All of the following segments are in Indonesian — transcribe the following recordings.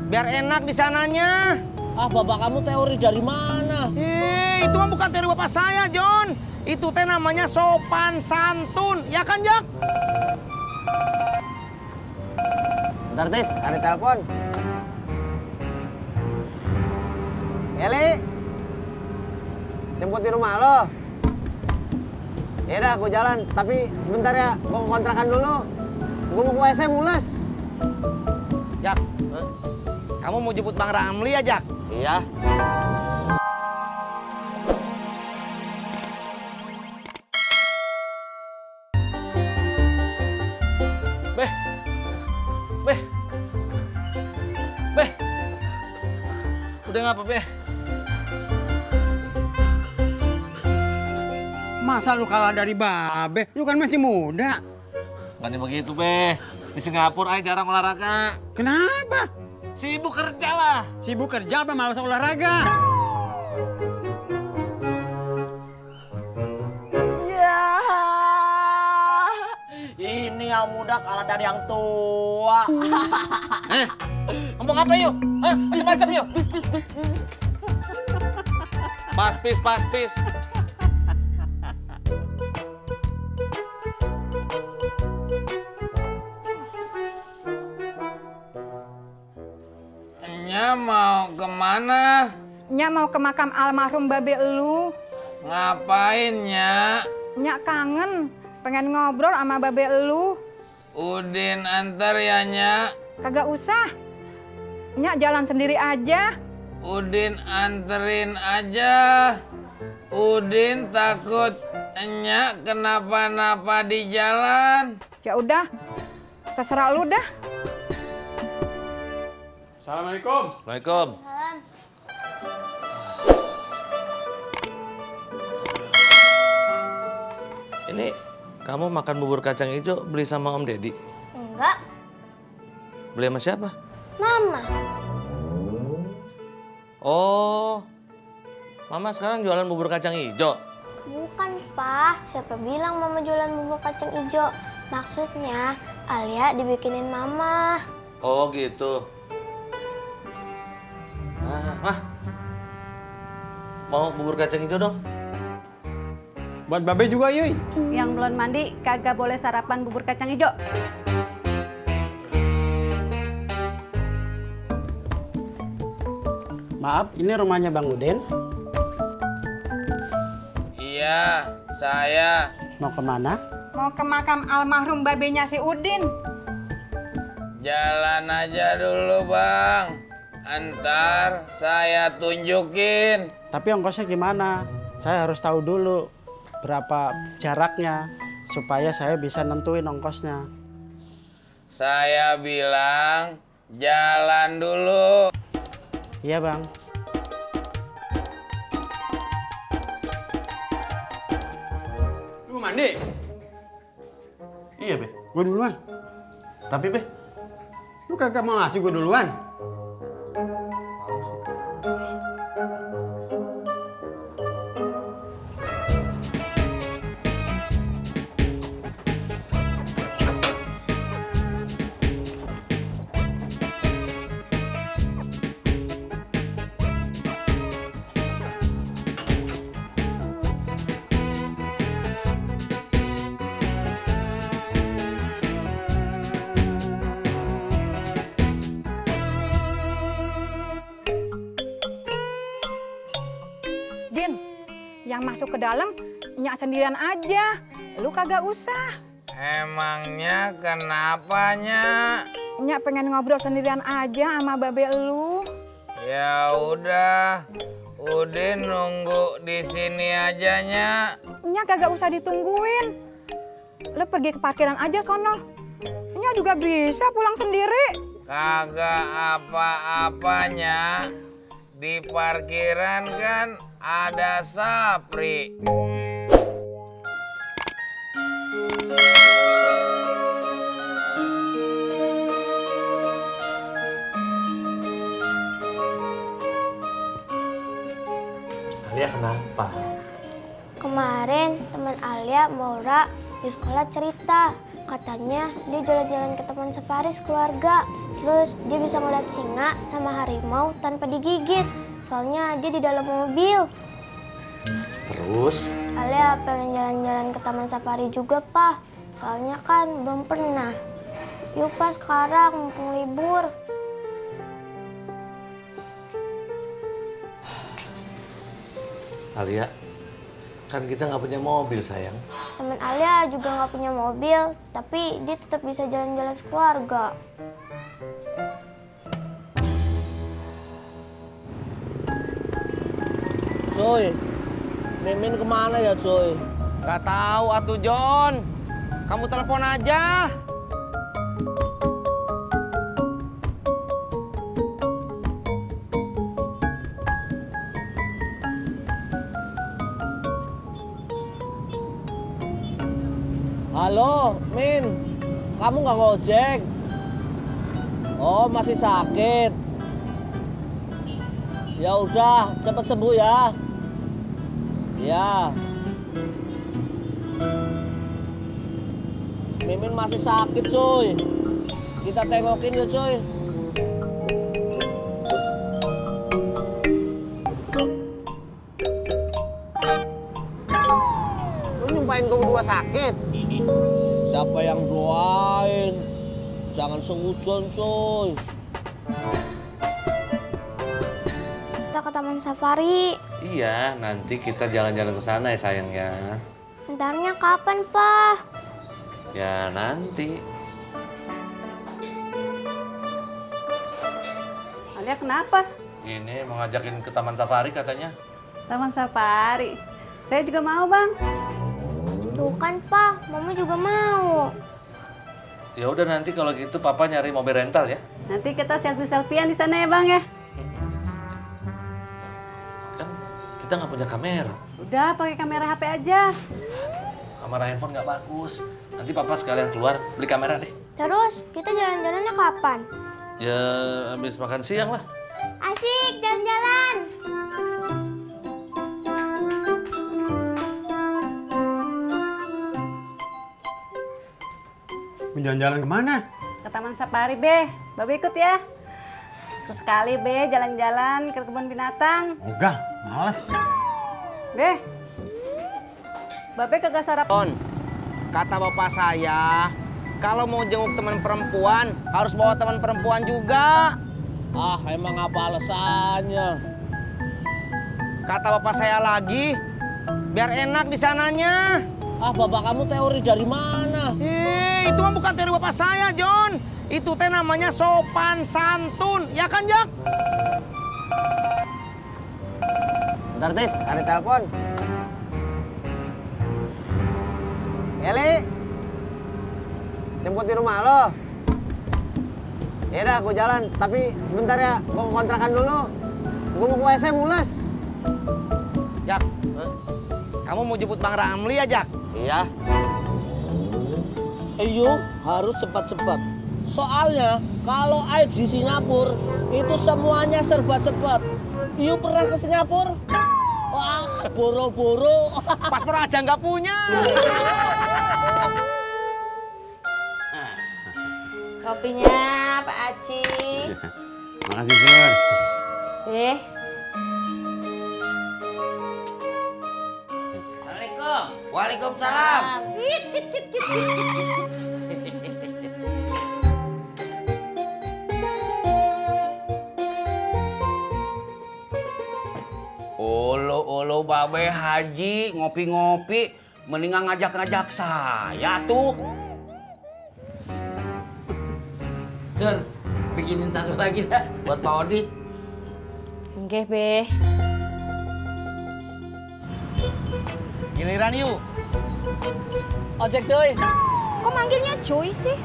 biar enak di sananya. Ah, bapak kamu teori dari mana? Itu mah bukan teori bapak saya, John. Itu teh namanya sopan santun, ya kan, Jak? Bentar, Tis, ada telepon. Eli, jemput di rumah lo. Yaudah, gue jalan. Tapi sebentar ya, gue ke kontrakan dulu. Gue mau ke WC mules. Jak, kamu mau jemput Bang Ramli ya, Jak? Iya. Beh, udah ngapa, Beh? Masa lu kalah dari Babe? Lu kan masih muda. Bukannya begitu, Beh. Di Singapura aja jarang olahraga. Kenapa? Sibuk kerja lah. Sibuk kerja apa malas olahraga? Ya, ini yang muda kalah dari yang tua. Ngomong apa yuk? Hah? Macam-macam yuk. Pas. Nya mau kemana? Nyak mau ke makam almarhum babe elu. Ngapain, Nya? Nyak kangen, pengen ngobrol sama babe elu. Udin antar ya, Nya. Kagak usah. Nyak jalan sendiri aja. Udin anterin aja. Udin takut Nya kenapa-napa di jalan. Ya udah, terserah lu dah. Assalamualaikum. Waalaikumsalam. Ini kamu makan bubur kacang hijau beli sama Om Deddy? Enggak. Beli sama siapa? Mama. Oh, Mama sekarang jualan bubur kacang hijau? Bukan, Pak. Siapa bilang Mama jualan bubur kacang hijau? Maksudnya, Alia dibikinin Mama. Oh gitu. Mah, mau bubur kacang hijau dong? Buat Babe juga, Yuy. Yang belum mandi kagak boleh sarapan bubur kacang hijau. Maaf, ini rumahnya Bang Udin. Iya, saya. Mau kemana? Mau ke makam almarhum babenya si Udin. Jalan aja dulu, Bang. Antar saya tunjukin. Tapi ongkosnya gimana? Saya harus tahu dulu berapa jaraknya supaya saya bisa nentuin ongkosnya. Saya bilang jalan dulu. Iya, Bang. Lu mau mandi? Iya, Be. Gue duluan. Tapi, Be, Lu kagak mau ngasih gue duluan? Din, yang masuk ke dalam Nyak sendirian aja. Lu kagak usah. emangnya kenapanya? Nyak pengen ngobrol sendirian aja sama babe lu. Ya udah, Udin nunggu di sini aja, Nya. Nyak kagak usah ditungguin. Lu pergi ke parkiran aja sono. Nyak juga bisa pulang sendiri. Kagak apa-apanya. Di parkiran kan ada Sapri. Alia kenapa? Kemarin teman Alia, Maura, di sekolah cerita. Katanya dia jalan-jalan ke taman safari keluarga. Terus dia bisa ngeliat singa sama harimau tanpa digigit. Soalnya dia di dalam mobil. Terus? Alia pengen jalan-jalan ke taman safari juga, Pak. Soalnya kan belum pernah. Yuk, Pak, sekarang mumpung libur. Alia, kan kita nggak punya mobil, sayang. Temen Alia juga nggak punya mobil, tapi dia tetap bisa jalan-jalan sekeluarga. Cuy, Mimin kemana ya, cuy? Gak tahu atuh John. Kamu telepon aja. Halo, Min. Kamu nggak ngojek? Oh, masih sakit. Ya udah, cepet sembuh ya. Ya. Mimin masih sakit, cuy. Kita tengokin yuk, cuy. Lu nyumpahin gue berdua sakit. Siapa yang doain? Jangan seujon, cuy. Kita ke taman safari. Iya, nanti kita jalan-jalan ke sana ya, sayang ya. Bentarnya kapan, Pak? Ya, nanti. Alia kenapa? Ini mau ngajakin ke taman safari katanya. Taman safari. Saya juga mau, Bang. Tuh kan, Pak. Mama juga mau. Ya udah, nanti kalau gitu Papa nyari mobil rental ya. Nanti kita selfie-selfiean di sana ya, Bang ya. Kan kita nggak punya kamera. Udah, pakai kamera HP aja. Kamera handphone nggak bagus. Nanti Papa sekalian keluar beli kamera deh. Terus, kita jalan-jalannya kapan? Ya habis makan siang lah. Asik, jalan-jalan. Mau jalan-jalan kemana? Ke taman safari, Be. Babe ikut ya. Sekali, Be, jalan-jalan ke kebun binatang. Enggak, males. Be. Babe kagak sarapan. Kata bapak saya, kalau mau jenguk teman perempuan, harus bawa teman perempuan juga. Ah, emang apa alasannya? Kata bapak saya lagi, biar enak di sananya. Ah, bapak kamu teori dari mana? Itu mah bukan teori bapak saya, John. Itu teh namanya sopan santun, ya kan, Jak? Bentar, Tis, ada telepon. Eli, jemput di rumah lo. Ya udah, gue jalan. Tapi sebentar ya, gue ke kontrakan dulu. Gue mau ke WC mules. Jak, kamu mau jemput Bang Ramli ya, Jak? Iya. Iyo, harus cepat-cepat. Soalnya kalau air di Singapura itu semuanya serba cepat. Iyo pernah ke Singapura? Wah, boro-boro. Paspor aja nggak punya. Kopinya Pak Aci. Makasih, Sur. Assalamualaikum. Waalaikumsalam. Olo babe haji ngopi-ngopi, mendingan ngajak-ngajak saya tuh. Sun, bikinin satu lagi dah buat Pak Odi. Nggih, Be. Giliran yuk. Ojek, cuy. Kok manggilnya cuy sih?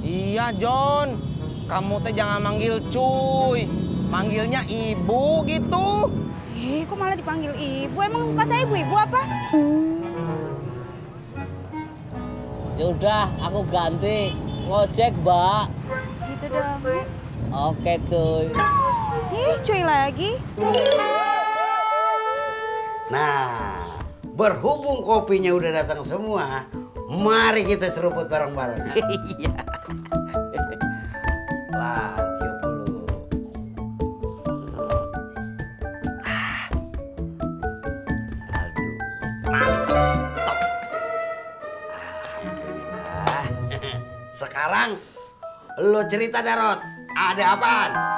Iya, John. Kamu teh jangan manggil cuy. Manggilnya ibu gitu. Kok malah dipanggil ibu? Emang muka saya ibu-ibu apa? Ya udah, aku ganti. Ngojek, Mbak. Gitu dong. Oke, cuy. Cuy lagi. Nah, berhubung kopinya udah datang semua, mari kita seruput bareng-bareng. Iya. Wah, tiup dulu. Aduh, mantap. Alhamdulillah. Sekarang lo cerita, Darot, ada apaan?